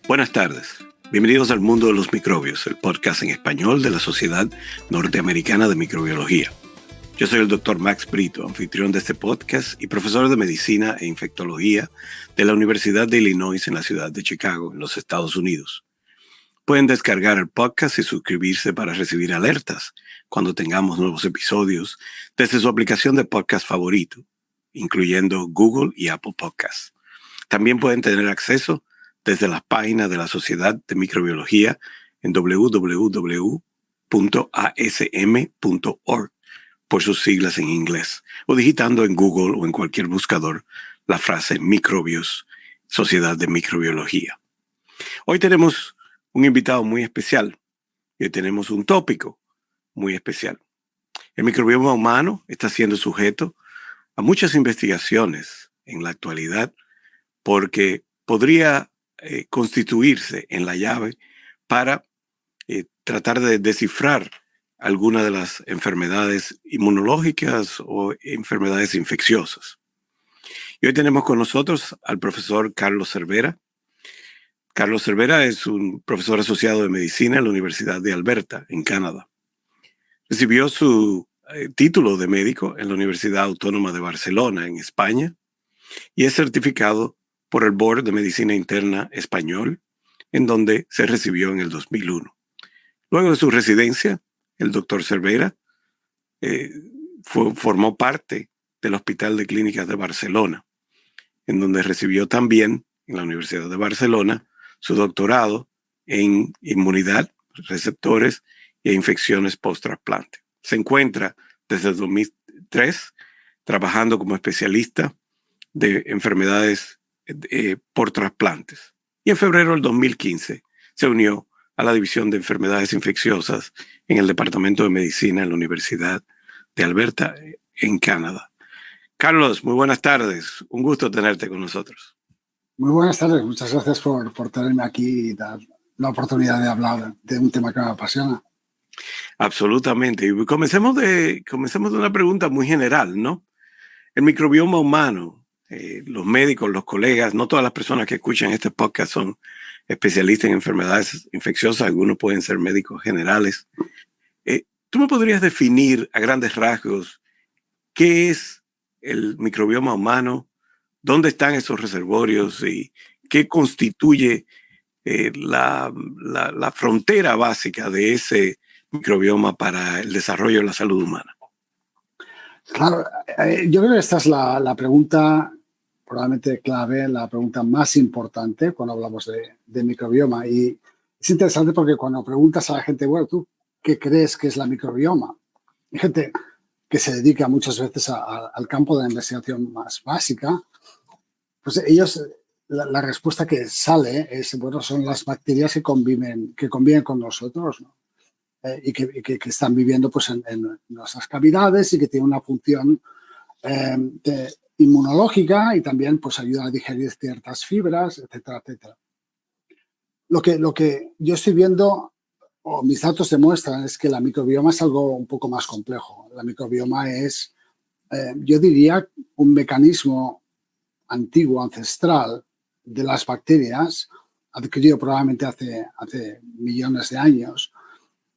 Buenas tardes. Bienvenidos al Mundo de los Microbios, el podcast en español de la Sociedad Norteamericana de Microbiología. Yo soy el Dr. Max Brito, anfitrión de este podcast y profesor de Medicina e Infectología de la Universidad de Illinois en la ciudad de Chicago, en los Estados Unidos. Pueden descargar el podcast y suscribirse para recibir alertas cuando tengamos nuevos episodios desde su aplicación de podcast favorito, incluyendo Google y Apple Podcasts. También pueden tener acceso desde las páginas de la Sociedad de Microbiología en www.asm.org, por sus siglas en inglés, o digitando en Google o en cualquier buscador la frase microbios, Sociedad de Microbiología. Hoy tenemos un invitado muy especial y tenemos un tópico muy especial. El microbioma humano está siendo sujeto a muchas investigaciones en la actualidad porque podría constituirse en la llave para tratar de descifrar algunas de las enfermedades inmunológicas o enfermedades infecciosas. Y hoy tenemos con nosotros al profesor Carlos Cervera. Carlos Cervera es un profesor asociado de medicina en la Universidad de Alberta, en Canadá. Recibió su título de médico en la Universidad Autónoma de Barcelona, en España, y es certificado por el Board de Medicina Interna Español, en donde se recibió en el 2001. Luego de su residencia, el doctor Cervera formó parte del Hospital de Clínicas de Barcelona, en donde recibió también, en la Universidad de Barcelona, su doctorado en inmunidad, receptores e infecciones post-trasplante. Se encuentra desde el 2003 trabajando como especialista de enfermedades por trasplantes. Y en febrero del 2015 se unió a la División de Enfermedades Infecciosas en el Departamento de Medicina en la Universidad de Alberta, en Canadá. Carlos, muy buenas tardes. Un gusto tenerte con nosotros. Muy buenas tardes. Muchas gracias por tenerme aquí y dar la oportunidad de hablar de un tema que me apasiona. Absolutamente. Y comencemos de una pregunta muy general, ¿no? El microbioma humano, los médicos, los colegas, no todas las personas que escuchan este podcast son especialistas en enfermedades infecciosas, algunos pueden ser médicos generales. ¿Tú me podrías definir a grandes rasgos qué es el microbioma humano, dónde están esos reservorios y qué constituye la frontera básica de ese microbioma para el desarrollo de la salud humana? Claro, yo creo que esta es la pregunta probablemente clave, la pregunta más importante cuando hablamos de microbioma. Y es interesante porque cuando preguntas a la gente, bueno, ¿tú qué crees que es la microbioma? Hay gente que se dedica muchas veces al campo de la investigación más básica, pues ellos, la respuesta que sale es, bueno, son las bacterias que conviven con nosotros, ¿no? Y que están viviendo pues, en nuestras cavidades y que tienen una función inmunológica y también pues, ayudan a digerir ciertas fibras, etcétera, etcétera. Lo que yo estoy viendo, o mis datos demuestran, es que la microbioma es algo un poco más complejo. La microbioma es, yo diría, un mecanismo antiguo, ancestral, de las bacterias, adquirido probablemente hace millones de años,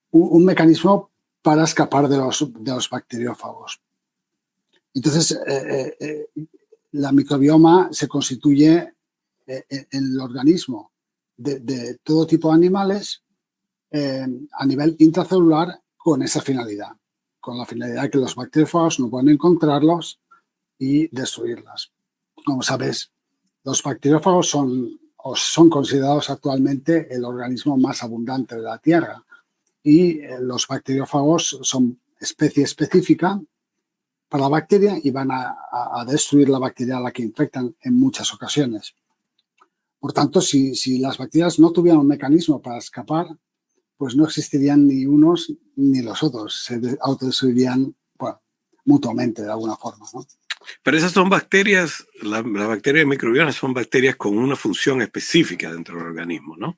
un mecanismo para escapar de los bacteriófagos. Entonces, la microbioma se constituye en el organismo de todo tipo de animales a nivel intracelular con esa finalidad, con la finalidad de que los bacteriófagos no puedan encontrarlos y destruirlas. Como sabes, los bacteriófagos son considerados actualmente el organismo más abundante de la Tierra. Y los bacteriófagos son especie específica para la bacteria y van a destruir la bacteria a la que infectan en muchas ocasiones. Por tanto, si las bacterias no tuvieran un mecanismo para escapar, pues no existirían ni unos ni los otros. Se autodestruirían, bueno, mutuamente de alguna forma, ¿no? Pero esas son bacterias, las bacterias microbianas son bacterias con una función específica dentro del organismo, ¿no?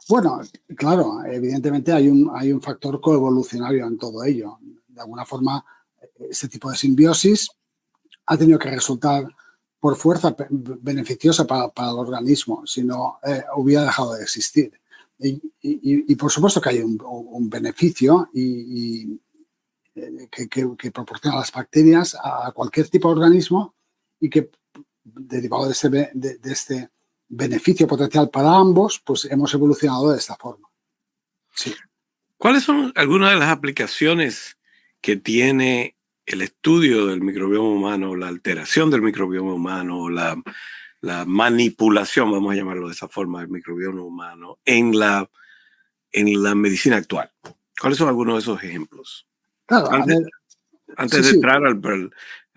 Bueno, claro, evidentemente hay un factor coevolucionario en todo ello. De alguna forma, este tipo de simbiosis ha tenido que resultar por fuerza beneficiosa para el organismo, si no hubiera dejado de existir. Y por supuesto que hay un beneficio que proporciona las bacterias a cualquier tipo de organismo y que, derivado de este beneficio potencial para ambos, pues hemos evolucionado de esta forma. Sí. ¿Cuáles son algunas de las aplicaciones que tiene el estudio del microbioma humano, la alteración del microbioma humano, la manipulación, vamos a llamarlo de esa forma, del microbioma humano en la medicina actual? ¿Cuáles son algunos de esos ejemplos? Claro, Antes de entrar a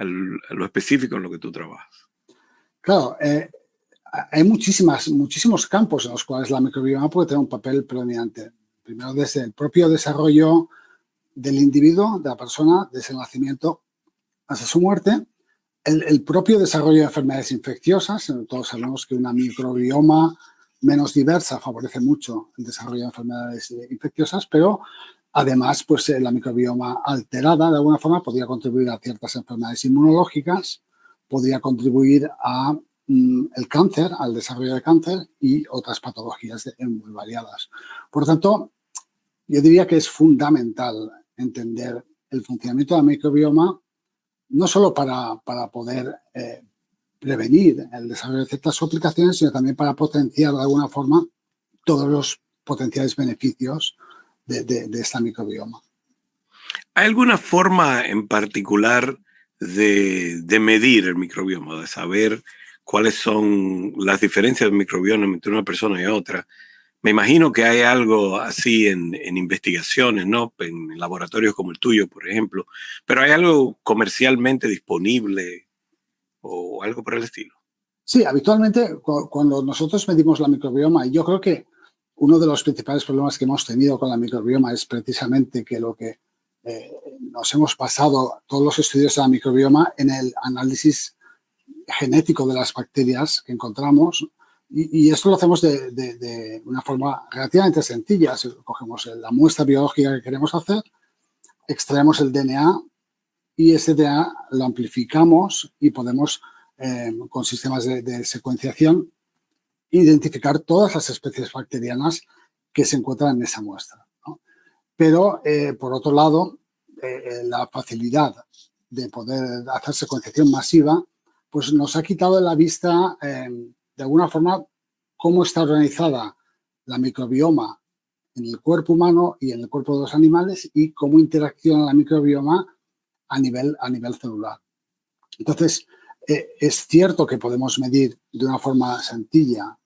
lo específico en lo que tú trabajas. Claro, hay muchísimos campos en los cuales la microbioma puede tener un papel predominante. Primero, desde el propio desarrollo del individuo, de la persona, desde el nacimiento hasta su muerte, el propio desarrollo de enfermedades infecciosas. Todos sabemos que una microbioma menos diversa favorece mucho el desarrollo de enfermedades infecciosas, pero además, pues la microbioma alterada de alguna forma podría contribuir a ciertas enfermedades inmunológicas, podría contribuir a el cáncer, al desarrollo de cáncer y otras patologías muy variadas. Por lo tanto, yo diría que es fundamental entender el funcionamiento del microbioma, no solo para poder prevenir el desarrollo de ciertas aplicaciones, sino también para potenciar de alguna forma todos los potenciales beneficios de esta microbioma. ¿Hay alguna forma en particular de medir el microbioma, de saber cuáles son las diferencias del microbioma entre una persona y otra? Me imagino que hay algo así en investigaciones, ¿no? En laboratorios como el tuyo, por ejemplo. Pero ¿hay algo comercialmente disponible o algo por el estilo? Sí, habitualmente cuando nosotros medimos la microbioma, y yo creo que uno de los principales problemas que hemos tenido con la microbioma es precisamente que lo que nos hemos pasado todos los estudios de la microbioma en el análisis genético de las bacterias que encontramos, y esto lo hacemos de una forma relativamente sencilla. Cogemos la muestra biológica que queremos hacer, extraemos el DNA y ese DNA lo amplificamos y podemos, con sistemas de secuenciación, identificar todas las especies bacterianas que se encuentran en esa muestra, ¿no? Pero, por otro lado, la facilidad de poder hacer secuenciación masiva pues nos ha quitado de la vista, de alguna forma, cómo está organizada la microbioma en el cuerpo humano y en el cuerpo de los animales y cómo interacciona la microbioma a nivel celular. Entonces, es cierto que podemos medir de una forma sencilla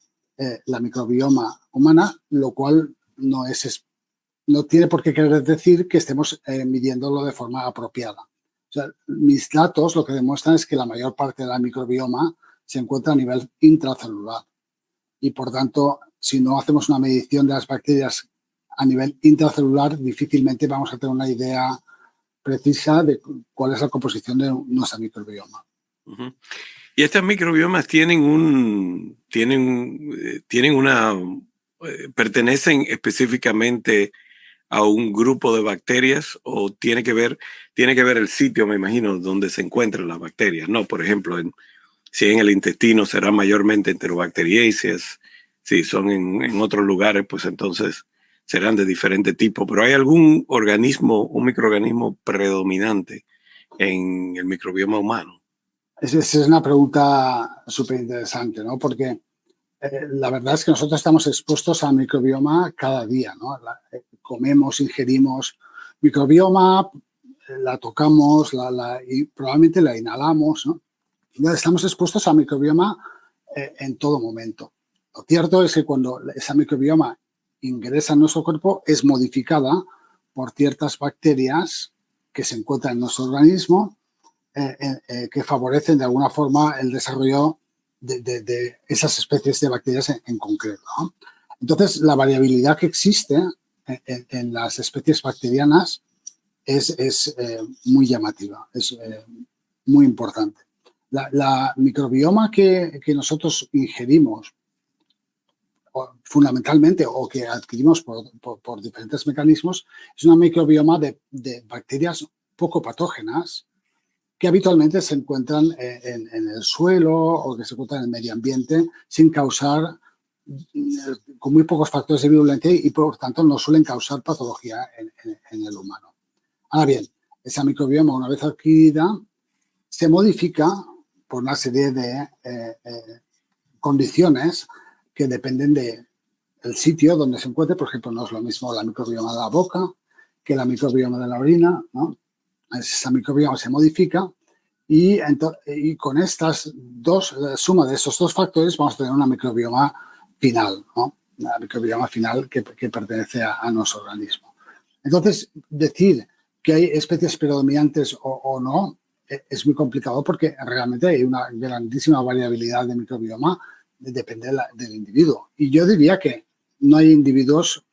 la microbioma humana, lo cual no tiene por qué querer decir que estemos midiéndolo de forma apropiada. O sea, mis datos lo que demuestran es que la mayor parte de la microbioma se encuentra a nivel intracelular y, por tanto, si no hacemos una medición de las bacterias a nivel intracelular, difícilmente vamos a tener una idea precisa de cuál es la composición de nuestra microbioma. Uh-huh. Y estas microbiomas pertenecen específicamente a un grupo de bacterias o tiene que ver el sitio, me imagino, donde se encuentran las bacterias, ¿no? Por ejemplo, si en el intestino serán mayormente enterobacteriaceae, si son en otros lugares, pues entonces serán de diferente tipo. Pero ¿hay algún un microorganismo predominante en el microbioma humano? Esa es una pregunta súper interesante, ¿no? Porque la verdad es que nosotros estamos expuestos al microbioma cada día, ¿no? Comemos, ingerimos microbioma, la tocamos y probablemente la inhalamos, ¿no? Estamos expuestos al microbioma en todo momento. Lo cierto es que cuando esa microbioma ingresa en nuestro cuerpo es modificada por ciertas bacterias que se encuentran en nuestro organismo que favorecen de alguna forma el desarrollo de esas especies de bacterias en concreto, ¿no? Entonces, la variabilidad que existe en las especies bacterianas es muy llamativa, es muy importante. La microbioma que nosotros ingerimos fundamentalmente o que adquirimos por diferentes mecanismos es una microbioma de bacterias poco patógenas que habitualmente se encuentran en el suelo o que se encuentran en el medio ambiente sin causar, con muy pocos factores de virulencia y por tanto no suelen causar patología en el humano. Ahora bien, esa microbioma, una vez adquirida, se modifica por una serie de condiciones que dependen del sitio donde se encuentre. Por ejemplo, no es lo mismo la microbioma de la boca que la microbioma de la orina, ¿no? Esa microbioma se modifica y con estas dos, suma de estos dos factores, vamos a tener una microbioma final, ¿no? Una microbioma final que pertenece a nuestro organismo. Entonces, decir que hay especies predominantes o no es muy complicado porque realmente hay una grandísima variabilidad de microbioma, depende del individuo. Y yo diría que no hay individuos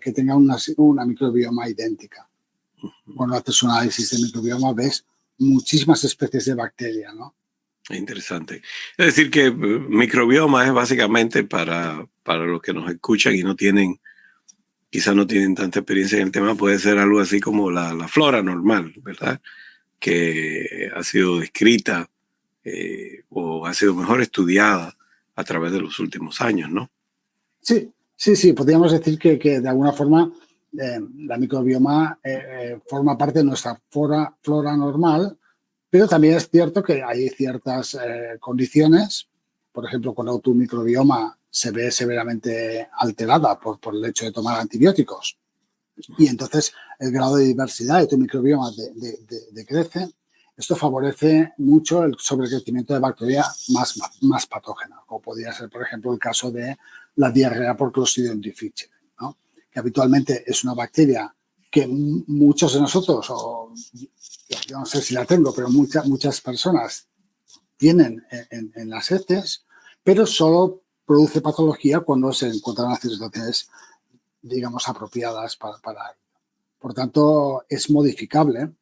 que tengan una microbioma idéntica. Cuando haces un análisis de microbioma ves muchísimas especies de bacterias, ¿no? Interesante. Es decir, que microbioma es básicamente para los que nos escuchan y no tienen, quizás no tienen tanta experiencia en el tema, puede ser algo así como la flora normal, ¿verdad? Que ha sido descrita o ha sido mejor estudiada a través de los últimos años, ¿no? Sí. Podríamos decir que de alguna forma la microbioma forma parte de nuestra flora normal, pero también es cierto que hay ciertas condiciones, por ejemplo, cuando tu microbioma se ve severamente alterada por el hecho de tomar antibióticos y entonces el grado de diversidad de tu microbioma decrece, esto favorece mucho el sobrecrecimiento de bacterias más patógenas, como podría ser, por ejemplo, el caso de la diarrea por Clostridium difficile, ¿no? Que habitualmente es una bacteria que muchos de nosotros, o yo no sé si la tengo, pero muchas personas tienen en las heces, pero solo produce patología cuando se encuentran las situaciones, digamos, apropiadas para ello. Por tanto, es modificable,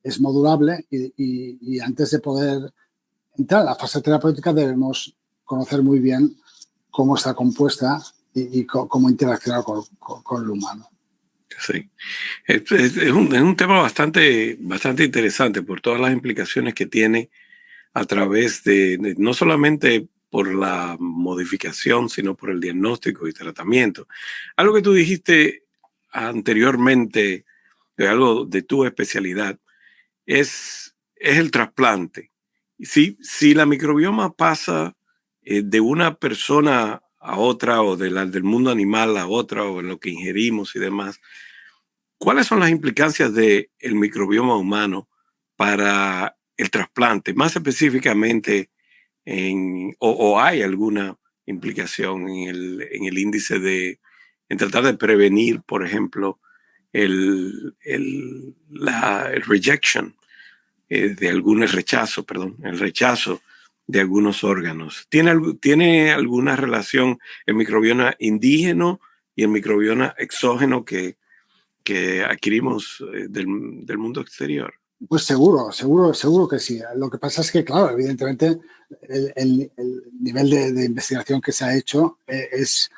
es modulable y antes de poder entrar a la fase terapéutica debemos conocer muy bien cómo está compuesta y cómo interacciona con el humano. Sí. Es un tema bastante interesante por todas las implicaciones que tiene a través de no solamente por la modificación, sino por el diagnóstico y tratamiento. Algo que tú dijiste anteriormente, de algo de tu especialidad, es el trasplante. Si la microbioma pasa de una persona a otra o del mundo animal a otra o en lo que ingerimos y demás, ¿cuáles son las implicancias del microbioma humano para el trasplante? Más específicamente, o hay alguna implicación en el índice en tratar de prevenir, por ejemplo, el rejection, el rechazo de algunos órganos. ¿Tiene alguna relación el microbioma indígena y el microbioma exógeno que adquirimos del mundo exterior? Pues seguro que sí. Lo que pasa es que, claro, evidentemente el nivel de investigación que se ha hecho es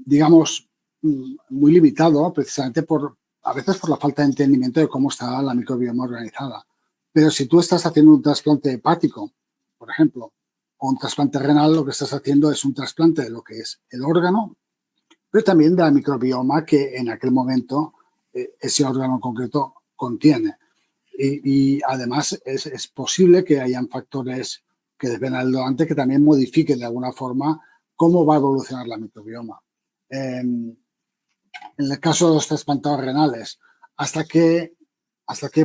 digamos, muy limitado precisamente a veces por la falta de entendimiento de cómo está la microbioma organizada. Pero si tú estás haciendo un trasplante hepático, por ejemplo, o un trasplante renal, lo que estás haciendo es un trasplante de lo que es el órgano, pero también de la microbioma que en aquel momento ese órgano en concreto contiene. Y además es posible que hayan factores que dependan del donante que también modifiquen de alguna forma cómo va a evolucionar la microbioma. En el caso de los trasplantados renales, ¿hasta qué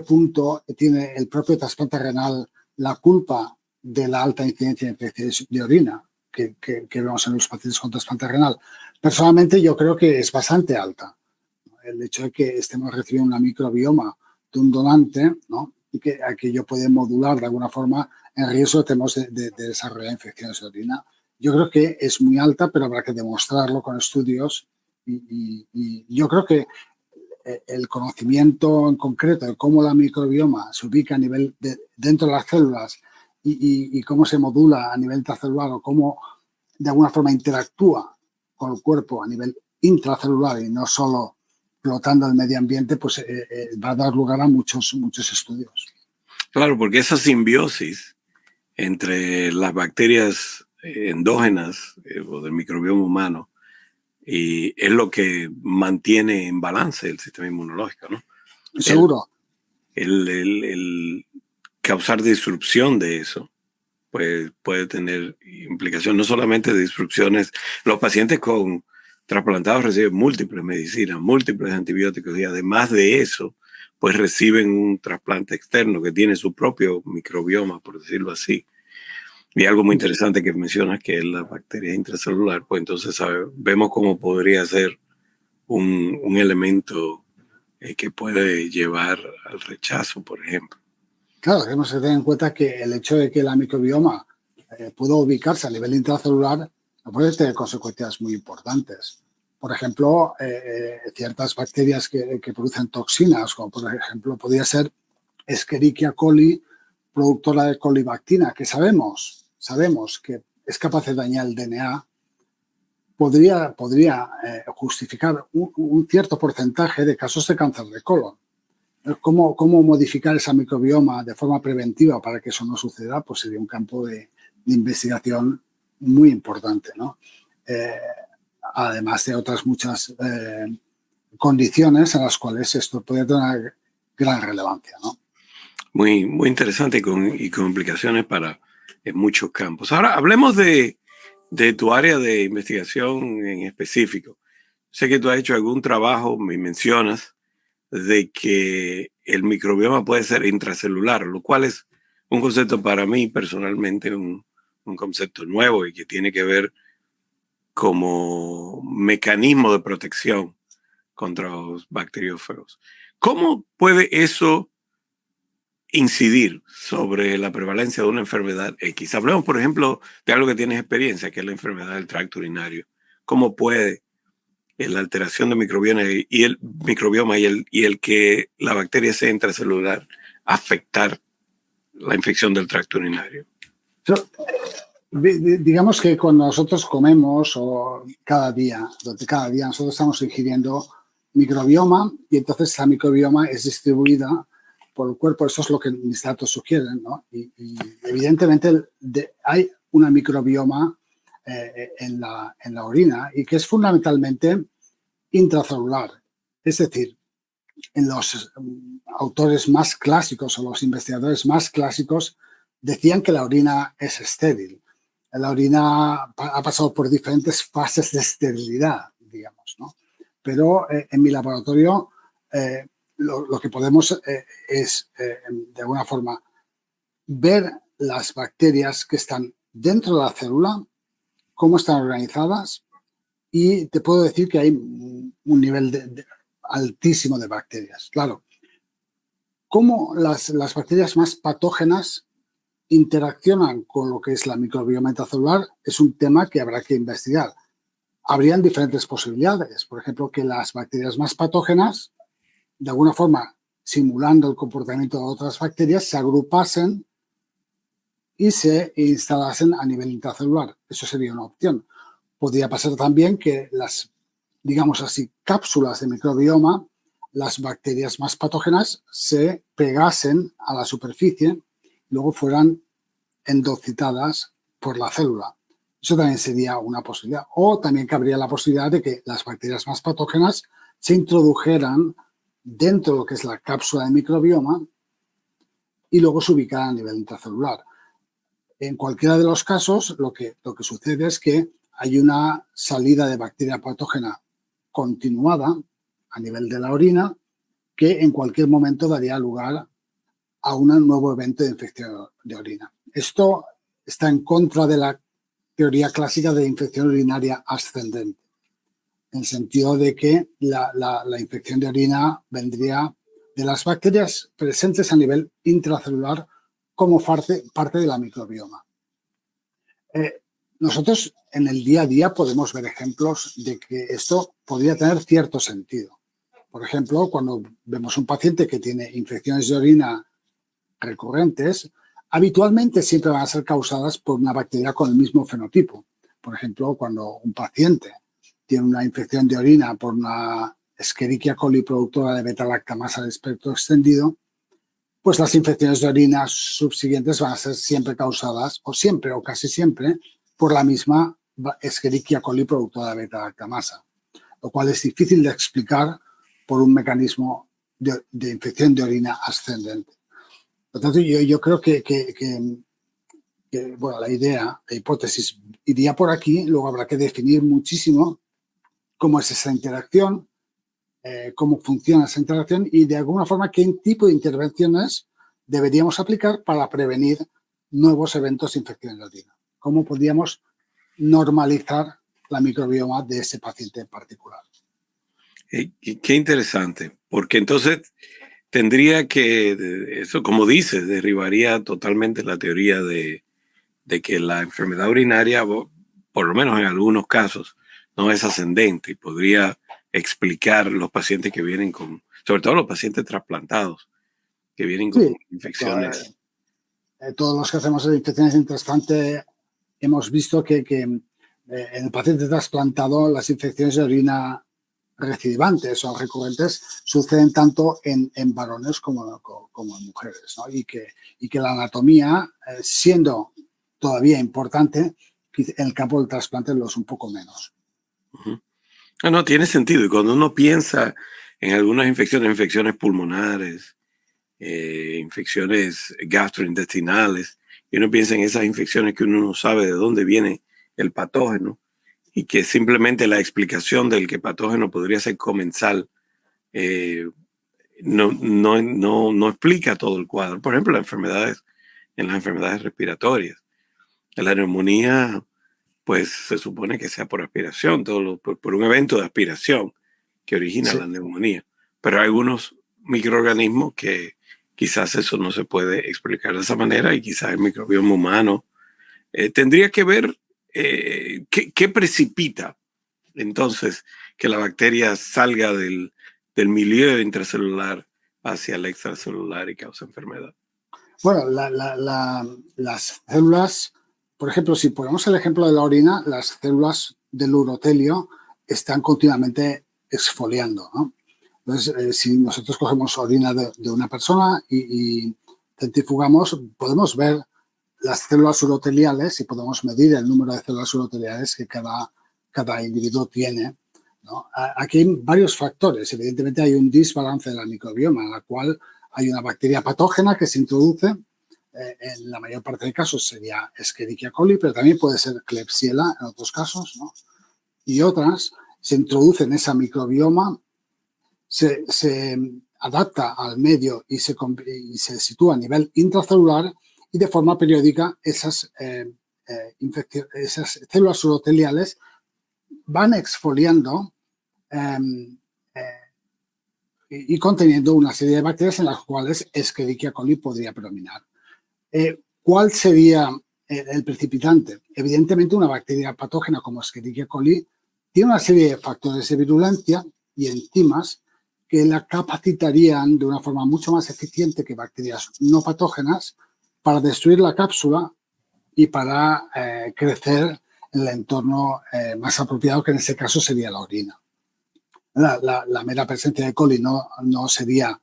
punto tiene el propio trasplante renal la culpa de la alta incidencia de infecciones de orina que vemos en los pacientes con trasplante renal? Personalmente yo creo que es bastante alta. El hecho de que estemos recibiendo una microbioma de un donante, ¿no? Y que aquello puede modular de alguna forma el riesgo que tenemos de desarrollar infecciones de orina. Yo creo que es muy alta, pero habrá que demostrarlo con estudios y yo creo que el conocimiento en concreto de cómo la microbioma se ubica a nivel dentro de las células y cómo se modula a nivel intracelular o cómo de alguna forma interactúa con el cuerpo a nivel intracelular y no solo flotando el medio ambiente, pues va a dar lugar a muchos estudios. Claro, porque esa simbiosis entre las bacterias endógenas o del microbioma humano y es lo que mantiene en balance el sistema inmunológico, ¿no? El, Seguro. el causar disrupción de eso pues puede tener implicaciones, no solamente disrupciones. Los pacientes con trasplantados reciben múltiples medicinas, múltiples antibióticos y además de eso, pues reciben un trasplante externo que tiene su propio microbioma, por decirlo así. Y algo muy interesante que mencionas, que es la bacteria intracelular, pues entonces vemos cómo podría ser un elemento que puede llevar al rechazo, por ejemplo. Claro, tenemos que tener en cuenta que el hecho de que la microbioma pueda ubicarse a nivel intracelular puede tener consecuencias muy importantes. Por ejemplo, ciertas bacterias que producen toxinas, como por ejemplo podría ser Escherichia coli, productora de colibactina, que sabemos que es capaz de dañar el DNA, podría justificar un cierto porcentaje de casos de cáncer de colon. ¿Cómo modificar esa microbioma de forma preventiva para que eso no suceda? Pues sería un campo de investigación muy importante, ¿no? Además de otras muchas condiciones en las cuales esto puede tener una gran relevancia, ¿no? Muy, muy interesante y con implicaciones para muchos campos. Ahora, hablemos de tu área de investigación en específico. Sé que tú has hecho algún trabajo, me mencionas, de que el microbioma puede ser intracelular, lo cual es un concepto para mí personalmente, un concepto nuevo y que tiene que ver como mecanismo de protección contra los bacteriófagos. ¿Cómo puede eso incidir sobre la prevalencia de una enfermedad X? Hablemos, por ejemplo, de algo que tienes experiencia, que es la enfermedad del tracto urinario. ¿Cómo puede la alteración del microbioma y el que la bacteria sea intracelular afectar la infección del tracto urinario? Digamos que cuando nosotros comemos o durante cada día nosotros estamos ingiriendo microbioma y entonces esa microbioma es distribuida por el cuerpo. Eso es lo que mis datos sugieren, ¿no? Y evidentemente hay una microbioma en la orina y que es fundamentalmente intracelular. Es decir, en los autores más clásicos o los investigadores más clásicos decían que la orina es estéril. La orina ha pasado por diferentes fases de esterilidad, digamos, ¿no? Pero en mi laboratorio lo que podemos es, de alguna forma, ver las bacterias que están dentro de la célula, cómo están organizadas, y te puedo decir que hay un nivel altísimo de bacterias. Claro, cómo las bacterias más patógenas interaccionan con lo que es la microbioma intracelular es un tema que habrá que investigar. Habrían diferentes posibilidades. Por ejemplo, que las bacterias más patógenas, de alguna forma, simulando el comportamiento de otras bacterias, se agrupasen y se instalasen a nivel intracelular. Eso sería una opción. Podría pasar también que las, digamos así, cápsulas de microbioma, las bacterias más patógenas, se pegasen a la superficie y luego fueran endocitadas por la célula. Eso también sería una posibilidad. O también cabría la posibilidad de que las bacterias más patógenas se introdujeran dentro de lo que es la cápsula de microbioma y luego se ubicaran a nivel intracelular. En cualquiera de los casos, lo que sucede es que hay una salida de bacteria patógena continuada a nivel de la orina que en cualquier momento daría lugar a un nuevo evento de infección de orina. Esto está en contra de la teoría clásica de infección urinaria ascendente, en el sentido de que la infección de orina vendría de las bacterias presentes a nivel intracelular como parte de la microbioma. Nosotros en el día a día podemos ver ejemplos de que esto podría tener cierto sentido. Por ejemplo, cuando vemos un paciente que tiene infecciones de orina recurrentes, habitualmente siempre van a ser causadas por una bacteria con el mismo fenotipo. Por ejemplo, cuando un paciente tiene una infección de orina por una Escherichia coli productora de beta-lactamasa de espectro extendido, Pues las infecciones de orina subsiguientes van a ser siempre causadas, o siempre o casi siempre, por la misma Escherichia coli productora de beta-lactamasa, lo cual es difícil de explicar por un mecanismo de infección de orina ascendente. Por lo tanto, yo creo que bueno, la hipótesis iría por aquí, luego habrá que definir muchísimo cómo es esa interacción, cómo funciona esa interacción y de alguna forma qué tipo de intervenciones deberíamos aplicar para prevenir nuevos eventos de infección de orina. Cómo podríamos normalizar la microbioma de ese paciente en particular. Qué interesante, porque entonces tendría que, eso como dices, derribaría totalmente la teoría de que la enfermedad urinaria, por lo menos en algunos casos, no es ascendente y podría explicar los pacientes que vienen con, sobre todo los pacientes trasplantados, que vienen con Sí, infecciones. todos los que hacemos infecciones de trasplante hemos visto que en el paciente trasplantado las infecciones de orina recidivantes o recurrentes suceden tanto en varones como en mujeres, ¿no? Y que la anatomía, siendo todavía importante, en el campo del trasplante lo es un poco menos. No, tiene sentido. Y cuando uno piensa en algunas infecciones pulmonares, infecciones gastrointestinales, y uno piensa en esas infecciones que uno no sabe de dónde viene el patógeno y que simplemente la explicación del que patógeno podría ser comensal no explica todo el cuadro. Por ejemplo, en las enfermedades respiratorias. En la neumonía, pues se supone que sea por aspiración, por un evento de aspiración que origina Sí. la neumonía. Pero hay algunos microorganismos que quizás eso no se puede explicar de esa manera y quizás el microbioma humano tendría que ver qué precipita entonces que la bacteria salga del milieu intracelular hacia el extracelular y causa enfermedad. Bueno, las células, por ejemplo, si ponemos el ejemplo de la orina, las células del urotelio están continuamente exfoliando, ¿no? Entonces, si nosotros cogemos orina de una persona y centrifugamos, podemos ver las células uroteliales y podemos medir el número de células uroteliales que cada individuo tiene, ¿no? Aquí hay varios factores. Evidentemente hay un desbalance de la microbioma, en la cual hay una bacteria patógena que se introduce. En la mayor parte de casos sería Escherichia coli, pero también puede ser Klebsiella en otros casos, ¿no? Y otras se introducen en esa microbioma, se adapta al medio y se sitúa a nivel intracelular y de forma periódica esas células uroteliales van exfoliando y conteniendo una serie de bacterias en las cuales Escherichia coli podría predominar. ¿Cuál sería el precipitante? Evidentemente, una bacteria patógena como Escherichia coli tiene una serie de factores de virulencia y enzimas que la capacitarían de una forma mucho más eficiente que bacterias no patógenas para destruir la cápsula y para crecer en el entorno más apropiado, que en ese caso sería la orina. La mera presencia de coli no sería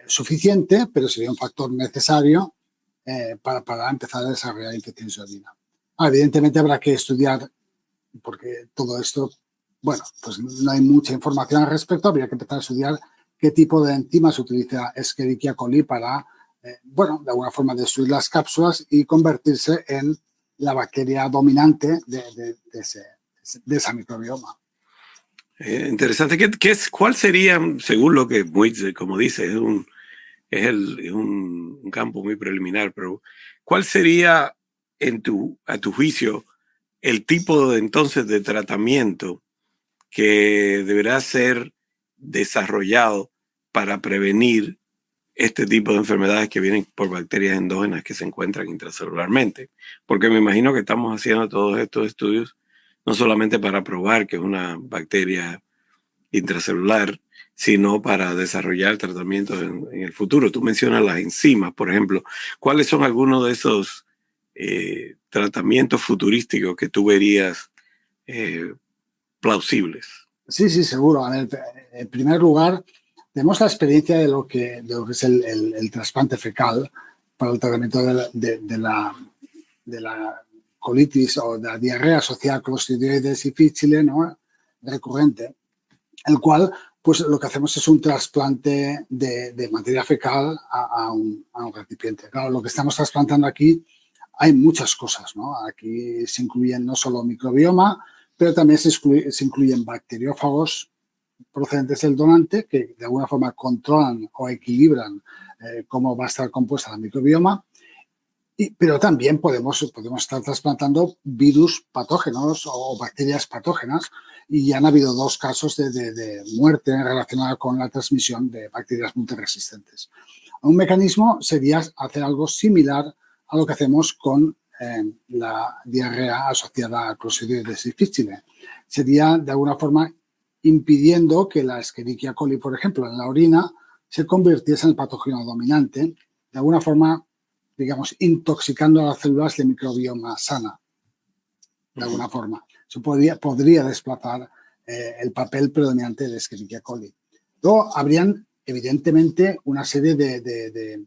suficiente, pero sería un factor necesario para empezar a desarrollar infecciones de orina. Evidentemente habrá que estudiar, porque todo esto, bueno, pues no hay mucha información al respecto, habría que empezar a estudiar qué tipo de enzimas utiliza Escherichia coli para, bueno, de alguna forma destruir las cápsulas y convertirse en la bacteria dominante de esa microbioma. Interesante. ¿Cuál sería, según lo que, como dice, es un campo muy preliminar, pero cuál sería, a tu juicio, el tipo entonces de tratamiento que deberá ser desarrollado para prevenir este tipo de enfermedades que vienen por bacterias endógenas que se encuentran intracelularmente? Porque me imagino que estamos haciendo todos estos estudios no solamente para probar que es una bacteria intracelular, sino para desarrollar tratamientos en el futuro. Tú mencionas las enzimas, por ejemplo. ¿Cuáles son algunos de esos tratamientos futurísticos que tú verías plausibles? Sí, seguro. En primer lugar, tenemos la experiencia de lo que es el trasplante fecal para el tratamiento de la colitis o de la diarrea asociada a clostridioides difficile, ¿no? Recurrente, el cual, pues lo que hacemos es un trasplante de materia fecal a un recipiente. Claro, lo que estamos trasplantando aquí, hay muchas cosas, ¿no? Aquí se incluyen no solo microbioma, pero también se incluyen bacteriófagos procedentes del donante que de alguna forma controlan o equilibran cómo va a estar compuesta la microbioma. Pero también podemos estar trasplantando virus patógenos o bacterias patógenas, y ya han habido 2 casos de muerte relacionada con la transmisión de bacterias multiresistentes. Un mecanismo sería hacer algo similar a lo que hacemos con la diarrea asociada a Clostridioides difficile. Sería de alguna forma impidiendo que la Escherichia coli, por ejemplo, en la orina se convirtiese en el patógeno dominante, de alguna forma, digamos, intoxicando a las células de microbioma sana, de alguna forma. Eso podría desplazar el papel predominante de Escherichia coli. Luego, habrían, evidentemente, una serie de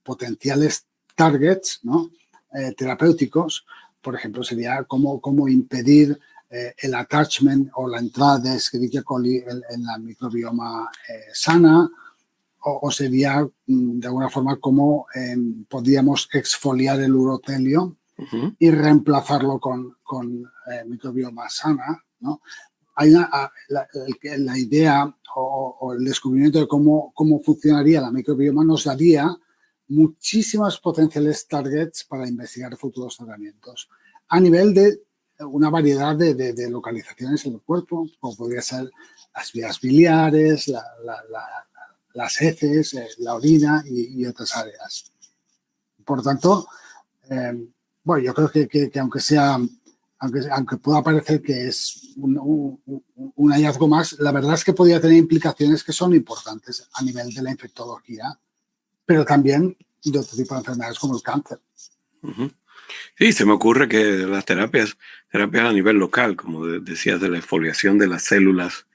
potenciales targets, ¿no? Terapéuticos. Por ejemplo, sería cómo impedir el attachment o la entrada de Escherichia coli en la microbioma sana, o sería de alguna forma cómo podríamos exfoliar el urotelio y reemplazarlo con microbioma sana, ¿no? Hay la idea o el descubrimiento de cómo funcionaría la microbioma nos daría muchísimas potenciales targets para investigar futuros tratamientos a nivel de una variedad de localizaciones en el cuerpo, como podría ser las vías biliares, las heces, la orina y otras áreas. Por tanto, bueno, yo creo que aunque pueda parecer que es un hallazgo más, la verdad es que podría tener implicaciones que son importantes a nivel de la infectología, pero también de otro tipo de enfermedades como el cáncer. Sí, se me ocurre que las terapias a nivel local, como decías, de la exfoliación de las células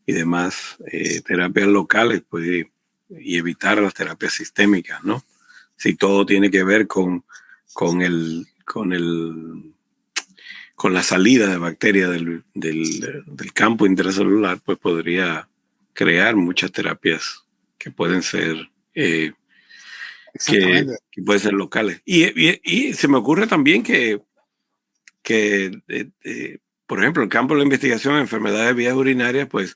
y demás, terapias locales, pues, y evitar las terapias sistémicas, ¿no? Si todo tiene que ver con la salida de bacterias del campo intracelular, pues podría crear muchas terapias que pueden ser que pueden ser locales. Y se me ocurre también que por ejemplo, el campo de la investigación en enfermedades de vías urinarias, pues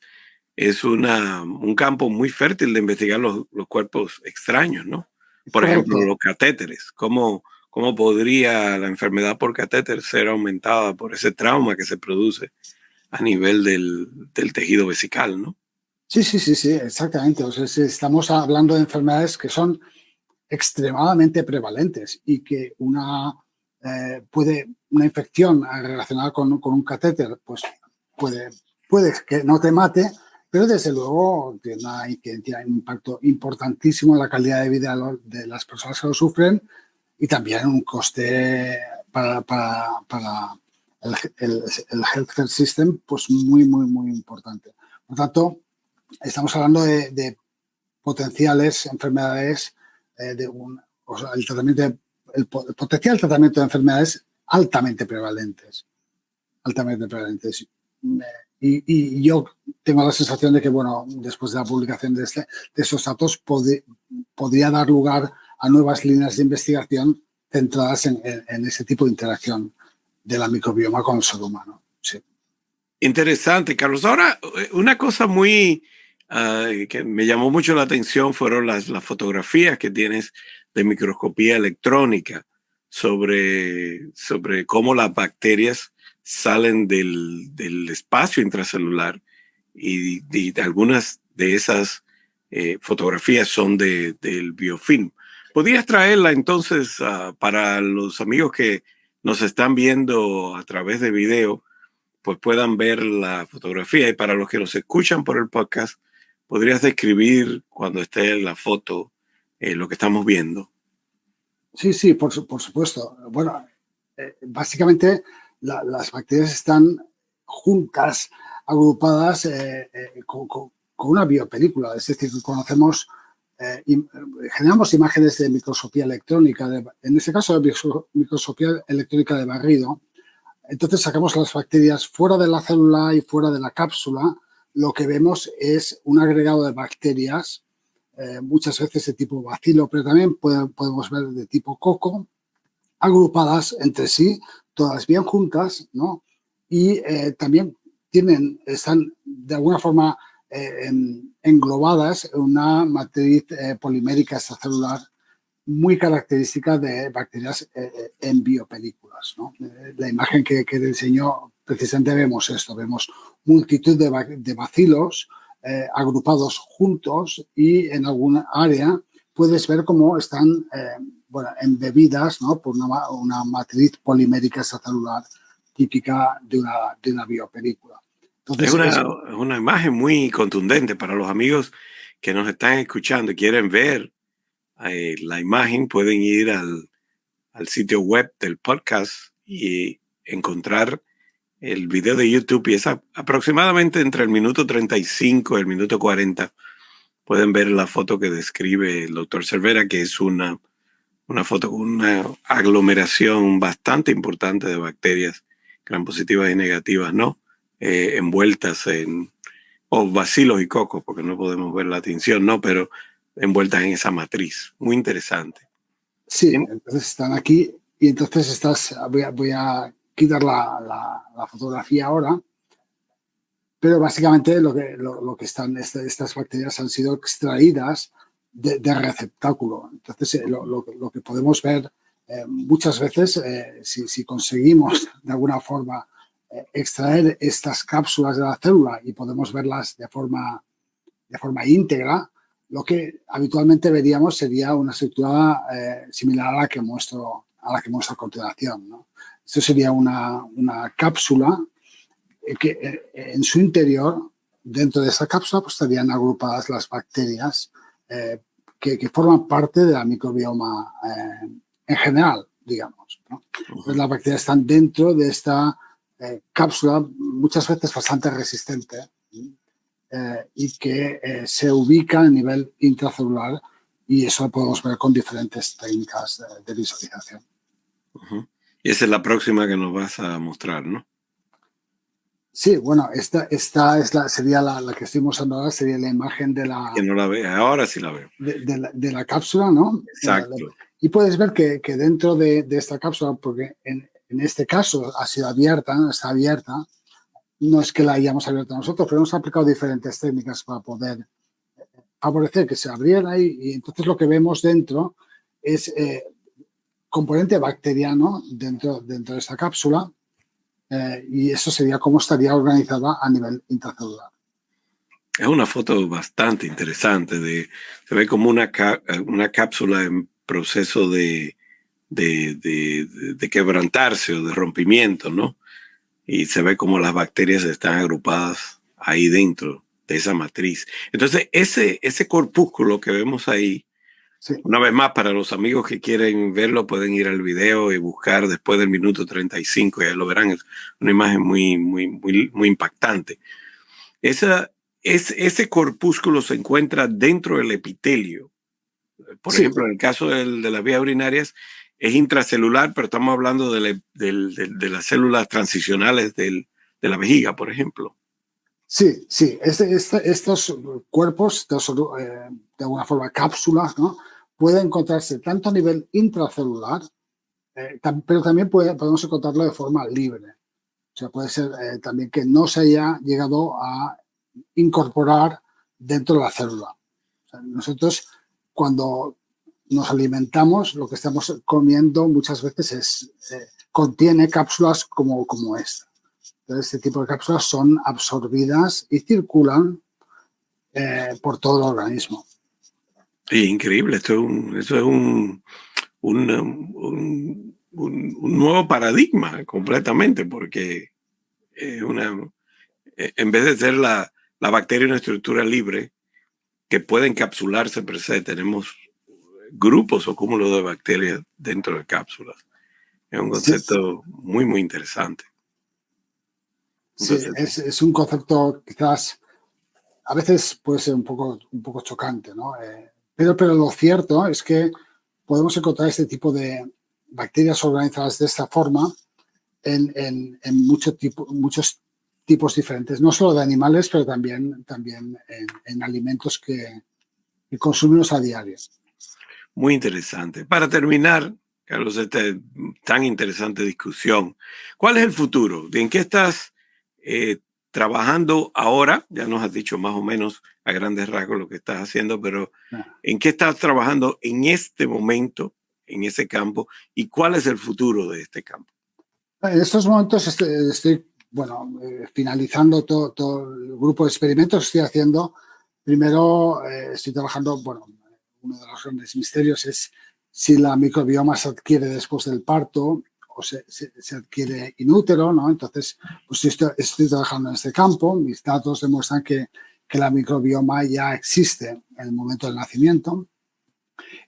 es un campo muy fértil de investigar los cuerpos extraños, ¿no? Por ejemplo, los catéteres. ¿Cómo podría la enfermedad por catéter ser aumentada por ese trauma que se produce a nivel del tejido vesical, ¿no? Sí, exactamente. O sea, estamos hablando de enfermedades que son extremadamente prevalentes y que una infección relacionada con un catéter pues puede que no te mate, pero desde luego tiene un impacto importantísimo en la calidad de vida de las personas que lo sufren, y también un coste para el healthcare system pues muy importante. Por tanto, estamos hablando de potenciales enfermedades, el potencial tratamiento de enfermedades altamente prevalentes. Y yo tengo la sensación de que, bueno, después de la publicación de estos datos, podría dar lugar a nuevas líneas de investigación centradas en ese tipo de interacción de la microbioma con el ser humano. Sí. Interesante, Carlos. Ahora, una cosa muy que me llamó mucho la atención fueron las fotografías que tienes de microscopía electrónica sobre cómo las bacterias salen del espacio intracelular, y algunas de esas fotografías son del biofilm. ¿Podrías traerla entonces para los amigos que nos están viendo a través de video, pues puedan ver la fotografía? Y para los que nos escuchan por el podcast, ¿podrías describir cuando esté en la foto lo que estamos viendo? Sí, por supuesto. Bueno, básicamente las bacterias están juntas, agrupadas con una biopelícula, es decir, conocemos, generamos imágenes de microscopía electrónica, en este caso de microscopía electrónica de barrido. Entonces sacamos las bacterias fuera de la célula y fuera de la cápsula. Lo que vemos es un agregado de bacterias, muchas veces de tipo bacilo, pero también podemos ver de tipo coco, agrupadas entre sí, todas bien juntas, ¿no? Y también están de alguna forma englobadas en una matriz polimérica extracelular muy característica de bacterias en biopelículas, ¿no? La imagen que te enseñó, precisamente vemos esto, vemos multitud de bacilos agrupados juntos y en alguna área puedes ver cómo están embebidas, ¿no? Por una matriz polimérica extracelular típica de una biopelícula. Entonces, Es una imagen muy contundente para los amigos que nos están escuchando y quieren ver la imagen. Pueden ir al sitio web del podcast y encontrar el video de YouTube, y es aproximadamente entre el minuto 35 y el minuto 40. Pueden ver la foto que describe el doctor Cervera, que es una foto con una aglomeración bastante importante de bacterias gram positivas y negativas, ¿no? Envueltas o bacilos y cocos, porque no podemos ver la tinción, ¿no? Pero envueltas en esa matriz. Muy interesante. sí, Bien. entonces están aquí y entonces voy a quitar la fotografía ahora, pero básicamente lo que están, estas bacterias han sido extraídas del receptáculo. Entonces, lo que podemos ver muchas veces, si conseguimos de alguna forma extraer estas cápsulas de la célula y podemos verlas de forma íntegra, lo que habitualmente veríamos sería una estructura similar a la que muestro a continuación, ¿no? Esto sería una cápsula que en su interior, dentro de esa cápsula, pues estarían agrupadas las bacterias que forman parte de la microbioma en general, digamos, ¿no? Entonces, las bacterias están dentro de esta cápsula, muchas veces bastante resistente, y que se ubica a nivel intracelular, y eso lo podemos ver con diferentes técnicas de visualización. Y esa es la próxima que nos vas a mostrar, ¿no? Sí, bueno, esta sería la que estoy mostrando ahora, sería la imagen de la... Que no la ve, ahora sí la veo. De la cápsula, ¿no? Exacto. Y puedes ver que dentro de esta cápsula, porque en este caso ha sido abierta, está abierta, no es que la hayamos abierto nosotros, pero hemos aplicado diferentes técnicas para poder favorecer que se abriera y entonces lo que vemos dentro es componente bacteriano dentro de esta cápsula, y eso sería cómo estaría organizada a nivel intracelular. Es una foto bastante interesante. Se ve como una cápsula en proceso de quebrantarse o de rompimiento, ¿no? Y se ve como las bacterias están agrupadas ahí dentro de esa matriz. Entonces, ese corpúsculo que vemos ahí, sí. Una vez más, para los amigos que quieren verlo, pueden ir al video y buscar después del minuto 35, y ahí lo verán. Es una imagen muy impactante. Ese corpúsculo se encuentra dentro del epitelio. Por ejemplo, en el caso de las vías urinarias, es intracelular, pero estamos hablando de las células transicionales de la vejiga, por ejemplo. Sí. Estos cuerpos, de alguna forma cápsulas, ¿no? Pueden encontrarse tanto a nivel intracelular, pero también podemos encontrarlo de forma libre. O sea, puede ser también que no se haya llegado a incorporar dentro de la célula. O sea, nosotros, cuando nos alimentamos, lo que estamos comiendo muchas veces contiene cápsulas como esta. Entonces, este tipo de cápsulas son absorbidas y circulan por todo el organismo. Sí, increíble. Eso es un nuevo paradigma completamente, porque en vez de ser la bacteria una estructura libre que puede encapsularse per se, tenemos grupos o cúmulos de bacterias dentro de cápsulas. Es un concepto muy interesante. Entonces, sí, es un concepto quizás a veces puede ser un poco chocante, ¿no? Pero lo cierto es que podemos encontrar este tipo de bacterias organizadas de esta forma en muchos tipos diferentes, no solo de animales, pero también en alimentos que consumimos a diario. Muy interesante. Para terminar, Carlos, esta tan interesante discusión, ¿cuál es el futuro? ¿En qué estás trabajando ahora? Ya nos has dicho más o menos a grandes rasgos lo que estás haciendo, pero ¿en qué estás trabajando en este momento, en ese campo? ¿Y cuál es el futuro de este campo? En estos momentos estoy finalizando todo el grupo de experimentos que estoy haciendo. Primero estoy trabajando, uno de los grandes misterios es si la microbioma se adquiere después del parto o se adquiere in útero, ¿no? Entonces, pues estoy trabajando en este campo. Mis datos demuestran que la microbioma ya existe en el momento del nacimiento.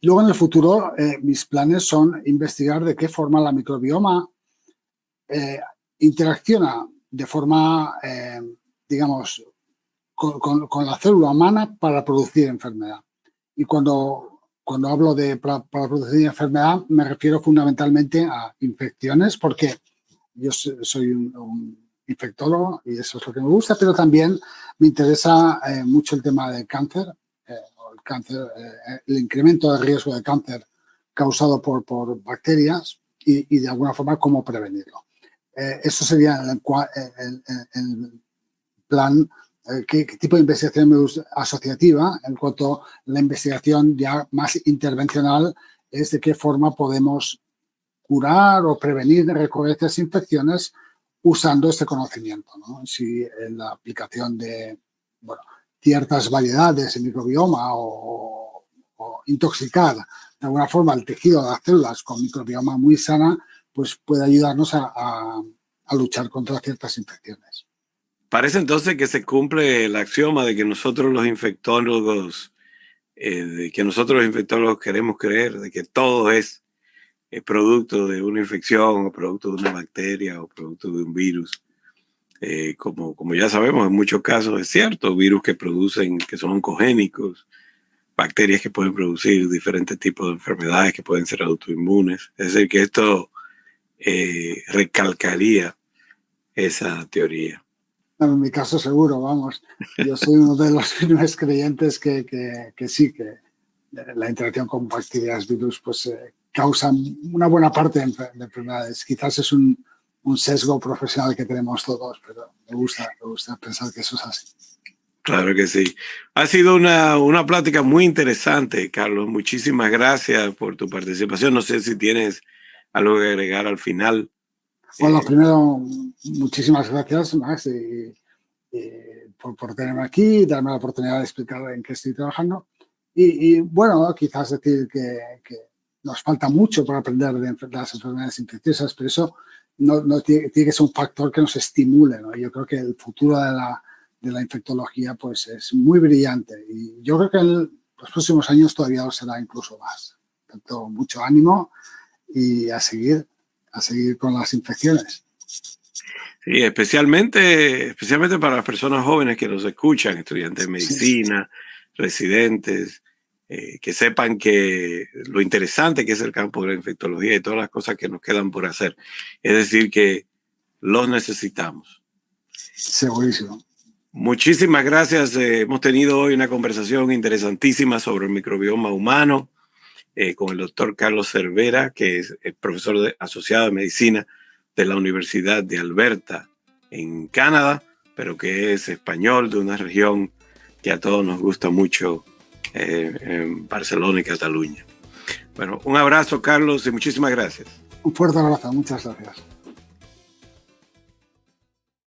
Y luego en el futuro, mis planes son investigar de qué forma la microbioma interacciona de forma, digamos, con la célula humana para producir enfermedad. Y cuando hablo de para producir enfermedad, me refiero fundamentalmente a infecciones, porque yo soy un infectólogo y eso es lo que me gusta, pero también me interesa mucho el tema del cáncer, el incremento de riesgo de cáncer causado por bacterias y de alguna forma cómo prevenirlo. Eso sería el plan. ¿Qué tipo de investigación me gusta? Asociativa, en cuanto a la investigación ya más intervencional, es de qué forma podemos curar o prevenir recurrentes infecciones usando este conocimiento, ¿no? Si en la aplicación de ciertas variedades de microbioma o intoxicar de alguna forma el tejido de las células con microbioma muy sana, pues puede ayudarnos a luchar contra ciertas infecciones. Parece entonces que se cumple el axioma de que nosotros los infectólogos, queremos creer de que todo es producto de una infección o producto de una bacteria o producto de un virus. Como ya sabemos, en muchos casos es cierto, virus que son oncogénicos, bacterias que pueden producir diferentes tipos de enfermedades que pueden ser autoinmunes. Es decir, que esto recalcaría esa teoría. En mi caso seguro, vamos. Yo soy uno de los firmes creyentes que sí, que la interacción con bacterias, virus, pues causan una buena parte de enfermedades. Quizás es un sesgo profesional que tenemos todos, pero me gusta pensar que eso es así. Claro que sí. Ha sido una plática muy interesante, Carlos. Muchísimas gracias por tu participación. No sé si tienes algo que agregar al final. Bueno, primero, muchísimas gracias, Max, por tenerme aquí y darme la oportunidad de explicar en qué estoy trabajando. Y bueno, quizás decir que nos falta mucho por aprender de las enfermedades infecciosas, pero eso no tiene que ser un factor que nos estimule, ¿no? Yo creo que el futuro de la infectología pues es muy brillante y yo creo que en los próximos años todavía lo será incluso más. Tanto mucho ánimo y a seguir con las infecciones. Sí, especialmente para las personas jóvenes que nos escuchan, estudiantes de medicina, residentes, que sepan que lo interesante que es el campo de la infectología y todas las cosas que nos quedan por hacer. Es decir, que los necesitamos. Segurísimo. Muchísimas gracias. Hemos tenido hoy una conversación interesantísima sobre el microbioma humano con el doctor Carlos Cervera, que es el profesor asociado de medicina de la Universidad de Alberta en Canadá, pero que es español de una región que a todos nos gusta mucho, en Barcelona y Cataluña. Bueno, un abrazo, Carlos, y muchísimas gracias. Un fuerte abrazo, muchas gracias.